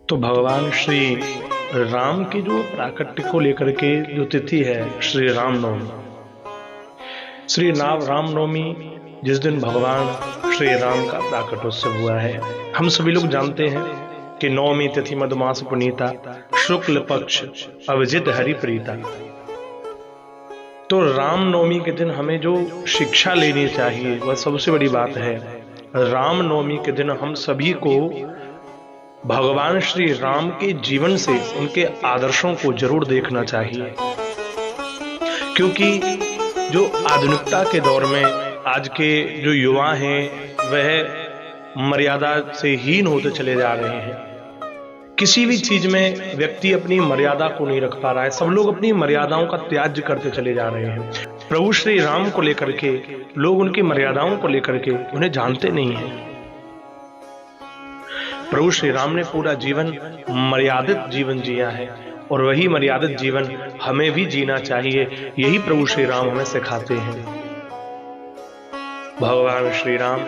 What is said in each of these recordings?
तो भगवान श्री राम की जो प्राकट्य को लेकर के जो तिथि है श्री रामनवमी, श्री रामनवमी जिस दिन भगवान श्री राम का प्राकटोत्सव हुआ है, हम सभी लोग जानते हैं कि नवमी तिथि मधुमास पुनीता शुक्ल पक्ष अविजित हरि प्रीता। तो रामनवमी के दिन हमें जो शिक्षा लेनी चाहिए वह सबसे बड़ी बात है। रामनवमी के दिन हम सभी को भगवान श्री राम के जीवन से उनके आदर्शों को जरूर देखना चाहिए, क्योंकि जो आधुनिकता के दौर में आज के जो युवा हैं वह मर्यादा से हीन होते चले जा रहे हैं। किसी भी चीज में व्यक्ति अपनी मर्यादा को नहीं रख पा रहा है, सब लोग अपनी मर्यादाओं का त्याग करते चले जा रहे हैं। प्रभु श्री राम को लेकर के लोग उनकी मर्यादाओं को लेकर के उन्हें जानते नहीं हैं। प्रभु श्री राम ने पूरा जीवन मर्यादित जीवन जिया है और वही मर्यादित जीवन हमें भी जीना चाहिए। यही प्रभु श्री राम हमें सिखाते हैं। भगवान श्री राम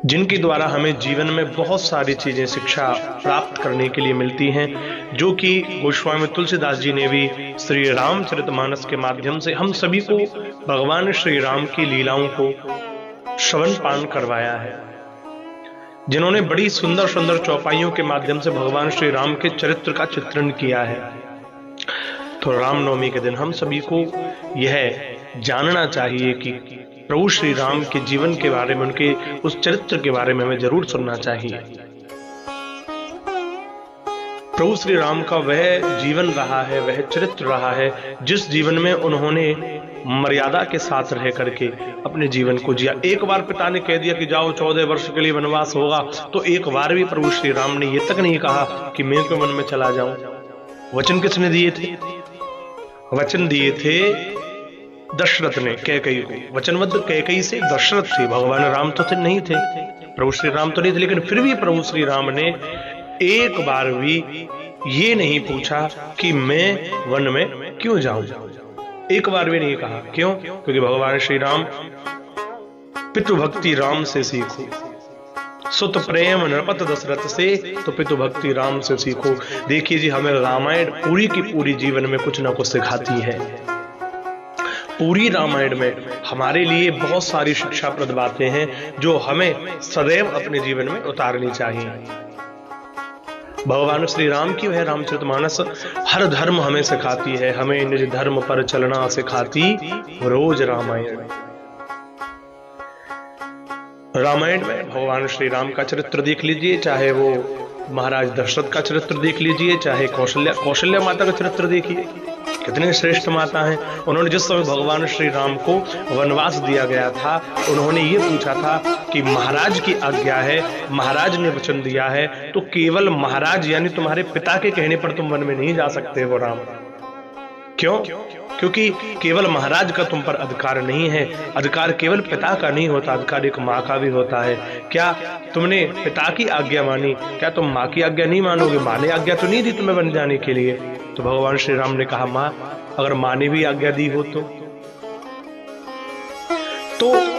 जिनके द्वारा हमें जीवन में बहुत सारी चीजें शिक्षा प्राप्त करने के लिए मिलती हैं, जो कि गोस्वामी तुलसीदास जी ने भी श्री रामचरितमानस के माध्यम से हम सभी को भगवान श्री राम की लीलाओं को श्रवण पान करवाया है, जिन्होंने बड़ी सुंदर सुंदर चौपाइयों के माध्यम से भगवान श्री राम के चरित्र का चित्रण किया है। तो रामनवमी के दिन हम सभी को यह जानना चाहिए कि प्रभु श्री राम के जीवन के बारे में, उनके उस चरित्र के बारे में हमें जरूर सुनना चाहिए। प्रभु श्री राम का वह जीवन रहा है, वह चरित्र रहा है जिस जीवन में उन्होंने मर्यादा के साथ रह करके अपने जीवन को जिया। एक बार पिता ने कह दिया कि जाओ 14 वर्ष के लिए वनवास होगा, तो एक बार भी प्रभु श्री राम ने यह तक नहीं कहा कि मैं क्यों वन में चला जाऊं। वचन किसने दिए थे? वचन दिए थे दशरथ ने कैकेयी को। वचनबद्ध कैकेयी से दशरथ थे, भगवान राम तो नहीं थे, प्रभु श्री राम तो नहीं थे। लेकिन फिर भी प्रभु श्री राम ने एक बार भी ये नहीं पूछा कि मैं वन में क्यों जाऊं, एक बार भी नहीं कहा। क्यों? क्योंकि भगवान श्री राम पितृ भक्ति राम से सीखो, सुत प्रेम नृपत दशरथ से, तो पितृ भक्ति राम से सीखो। देखिए जी, हमें रामायण पूरी की पूरी जीवन में कुछ ना कुछ सिखाती है। पूरी रामायण में हमारे लिए बहुत सारी शिक्षाप्रद बातें हैं जो हमें सदैव अपने जीवन में उतारनी चाहिए। भगवान श्री राम की वह रामचरितमानस हर धर्म हमें सिखाती है, हमें निज धर्म पर चलना सिखाती रोज रामायण। रामायण में भगवान श्री राम का चरित्र देख लीजिए, चाहे वो महाराज दशरथ का चरित्र देख लीजिए, चाहे कौशल्या माता का चरित्र देखिए, कितने श्रेष्ठ माता हैं। उन्होंने जिस समय भगवान श्री राम को वनवास दिया गया था, उन्होंने ये पूछा था कि महाराज की आज्ञा है, महाराज ने वचन दिया है, तो केवल महाराज यानी तुम्हारे पिता के कहने पर तुम वन में नहीं जा सकते हो राम। क्यों? क्योंकि केवल महाराज का तुम पर अधिकार नहीं है, अधिकार केवल पिता का नहीं होता, अधिकार एक माँ का भी होता है। क्या तुमने पिता की आज्ञा मानी, क्या तुम माँ की आज्ञा नहीं मानोगे? माँ ने आज्ञा तो नहीं दी तुम्हें वन जाने के लिए। तो भगवान श्री राम ने कहा, माँ अगर माँ ने भी आज्ञा दी हो तो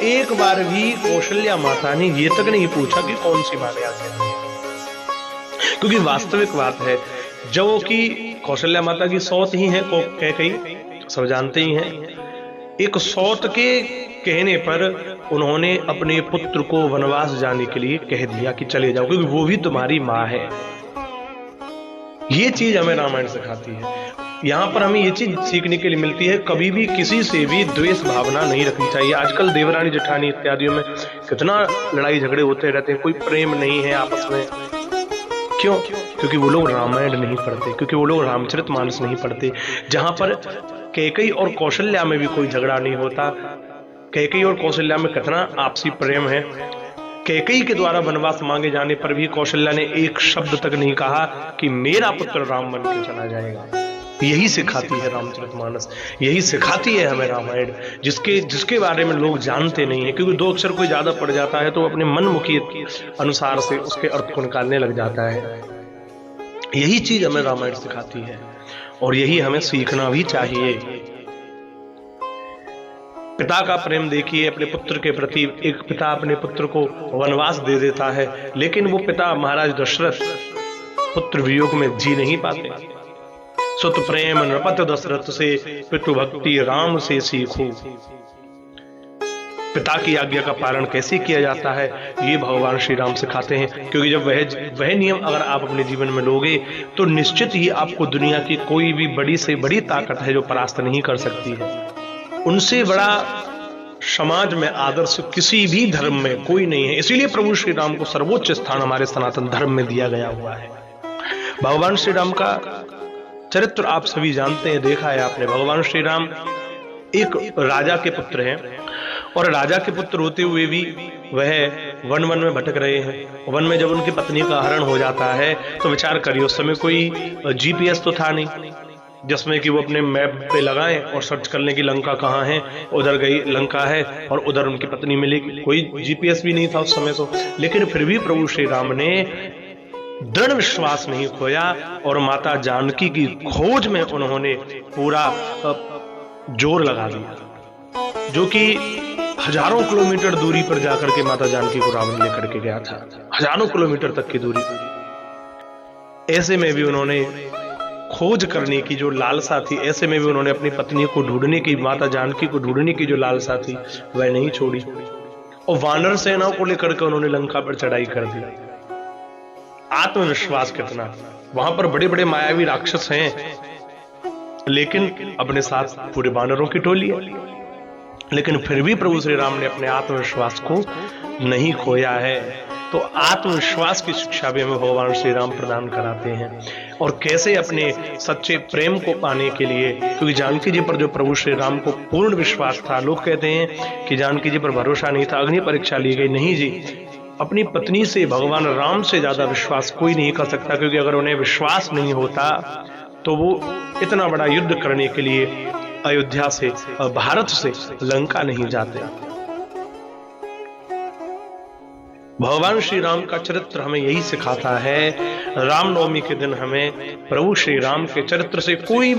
एक बार भी कौशल्या माता ने ये तक नहीं पूछा कि कौन सी माँ ने आज्ञा दी। क्योंकि वास्तविक बात है, जो कि कौशल्या माता की सौत ही है कैकेयी, सब जानते ही हैं। एक सौत के कहने पर उन्होंने अपने पुत्र को वनवास जाने के लिए कह दिया कि चले जाओ, क्योंकि वो भी तुम्हारी माँ है। ये चीज हमें रामायण सिखाती है। यहाँ पर हमें ये चीज सीखने के लिए मिलती है, कभी भी किसी से भी द्वेष भावना नहीं रखनी चाहिए। आजकल देवरानी जेठानी इत्यादियों में कितना लड़ाई झगड़े होते रहते हैं, कोई प्रेम नहीं है आपस में। क्यों? क्योंकि वो लोग रामायण नहीं पढ़ते, क्योंकि वो लोग रामचरितमानस नहीं पढ़ते, जहां पर कैकेयी और कौशल्या में भी कोई झगड़ा नहीं होता। कैकेयी और कौशल्या में कितना आपसी प्रेम है। कैकेयी के द्वारा वनवास मांगे जाने पर भी कौशल्या ने एक शब्द तक नहीं कहा कि मेरा पुत्र राम बन के चला जाएगा। यही सिखाती है रामचरितमानस, यही सिखाती है हमें रामायण, जिसके बारे में लोग जानते नहीं है। क्योंकि दो अक्षर कोई ज्यादा पड़ जाता है तो अपने मनमुखी अनुसार से उसके अर्थ को निकालने लग जाता है। यही चीज हमें रामायण सिखाती है और यही हमें सीखना भी चाहिए। पिता का प्रेम देखिए अपने पुत्र के प्रति। एक पिता अपने पुत्र को वनवास दे देता है, लेकिन वो पिता महाराज दशरथ पुत्र वियोग में जी नहीं पाते। सुत प्रेम नृपत दशरथ से, पितु भक्ति राम से सीखो। पिता की आज्ञा का पालन कैसे किया जाता है, ये भगवान श्री राम सिखाते हैं। क्योंकि जब वह नियम अगर आप अपने जीवन में लोगे तो निश्चित ही आपको दुनिया की कोई भी बड़ी से बड़ी ताकत है जो परास्त नहीं कर सकती है। उनसे बड़ा समाज में आदर्श किसी भी धर्म में कोई नहीं है। इसीलिए प्रभु श्री राम को सर्वोच्च स्थान हमारे सनातन धर्म में दिया गया हुआ है। भगवान श्री राम का चरित्र आप सभी जानते हैं, देखा है आपने। भगवान श्री राम एक राजा के पुत्र हैं, और राजा के पुत्र होते हुए भी वह वन में भटक रहे हैं। वन में जब उनकी पत्नी का हरण हो जाता है तो विचार करिए, उस समय कोई जीपीएस तो था नहीं जिसमें कि वो अपने मैप पे लगाएं और सर्च कर लें कि लंका कहाँ है, उधर गई लंका है और उधर उनकी पत्नी मिलेगी। कोई जीपीएस भी नहीं था उस समय तो। लेकिन फिर भी प्रभु श्री राम ने दृढ़ विश्वास नहीं खोया और माता जानकी की खोज में उन्होंने पूरा जोर लगा दिया, जो कि हजारों किलोमीटर दूरी पर जाकर के माता जानकी को रावण लेकर के गया था, हजारों किलोमीटर तक की दूरी पर। ऐसे में भी उन्होंने खोज करने की जो लालसा थी, ऐसे में भी उन्होंने अपनी पत्नी को ढूंढने की, माता जानकी को ढूंढने की जो लालसा थी वह नहीं छोड़ी, और वानर सेनाओं को लेकर के उन्होंने लंका पर चढ़ाई कर दी। आत्मविश्वास कितना! वहां पर बड़े बड़े मायावी राक्षस हैं, लेकिन अपने साथ पूरे वानरों की टोली है। लेकिन फिर भी प्रभु श्री राम ने अपने आत्मविश्वास को नहीं खोया है। तो आत्मविश्वास की शिक्षा भी हमें भगवान श्री राम प्रदान कराते हैं, और कैसे अपने सच्चे प्रेम को पाने के लिए। क्योंकि जानकी जी पर जो प्रभु श्री राम को पूर्ण विश्वास था, लोग कहते हैं कि जानकी जी पर भरोसा नहीं था, अग्नि परीक्षा ली गई। नहीं जी, अपनी पत्नी से भगवान राम से ज्यादा विश्वास कोई नहीं कर सकता। क्योंकि अगर उन्हें विश्वास नहीं होता तो वो इतना बड़ा युद्ध करने के लिए अयोध्या से, भारत से लंका नहीं जाते। भगवान श्री राम का चरित्र हमें यही सिखाता है। रामनवमी के दिन हमें प्रभु श्री राम के चरित्र से कोई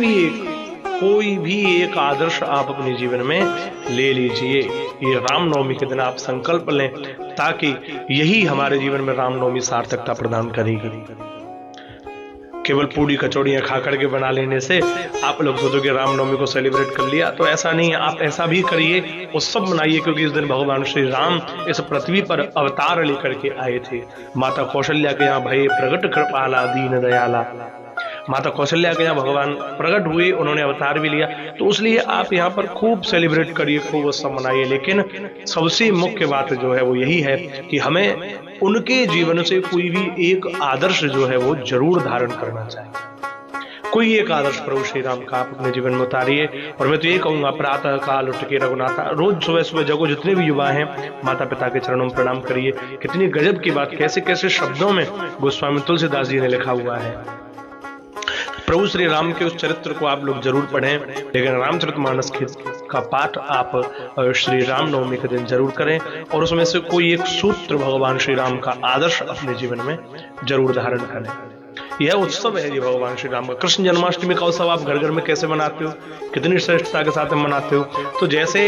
भी एक आदर्श आप अपने जीवन में ले लीजिए। ये रामनवमी के दिन आप संकल्प लें, ताकि यही हमारे जीवन में रामनवमी सार्थकता प्रदान करेगी। केवल पूड़ी कचौड़ियां खा करके बना लेने से आप लोग सोचोगे रामनवमी को सेलिब्रेट कर लिया, तो ऐसा नहीं है। आप ऐसा भी करिए, उत्सव मनाइए, क्योंकि इस दिन भगवान श्री राम इस पृथ्वी पर अवतार लेकर के आए थे। माता कौशल्या के यहाँ भये प्रगट कृपाला दीन दयाला, माता कौशल्या के यहाँ भगवान प्रकट हुए, उन्होंने अवतार भी लिया। तो इसलिए आप यहाँ पर खूब सेलिब्रेट करिए, खूब उत्सव मनाइए। लेकिन सबसे मुख्य बात जो है वो यही है कि हमें उनके जीवन से कोई भी एक आदर्श जो है वो जरूर धारण करना चाहिए। कोई एक आदर्श प्रभु श्री राम का आप अपने जीवन में उतारिए। और मैं तो ये कहूंगा, प्रातः काल उठ के रघुनाथा, रोज सुबह सुबह जगो, जितने भी युवा हैं माता पिता के चरणों में प्रणाम करिए। कितनी गजब की बात, कैसे कैसे शब्दों में गोस्वामी तुलसीदास जी ने लिखा हुआ है। प्रभु श्री राम के उस चरित्र को आप लोग जरूर पढ़ें, लेकिन रामचरितमानस का पाठ आप श्री राम नवमी के दिन जरूर करें, और उसमें से कोई एक सूत्र भगवान श्री राम का आदर्श अपने जीवन में जरूर धारण करें। यह उत्सव है जी भगवान श्री राम का। कृष्ण जन्माष्टमी का उत्सव आप घर घर में कैसे मनाते हो, कितनी श्रेष्ठता के साथ मनाते हो। तो जैसे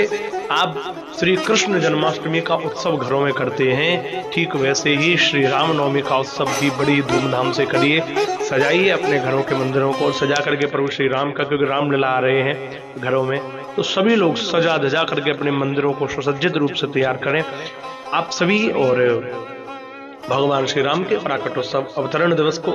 आप श्री कृष्ण जन्माष्टमी का उत्सव घरों में करते हैं, ठीक वैसे ही श्री राम नवमी का उत्सव भी बड़ी धूमधाम से करिए। सजाइए अपने घरों के मंदिरों को, सजा करके प्रभु श्री राम का, क्योंकि रामलीला आ रहे हैं घरों में, तो सभी लोग सजा धजा करके अपने मंदिरों को सुसज्जित रूप से तैयार करें आप सभी। और भगवान श्री राम के प्राकटोत्सव अवतरण दिवस को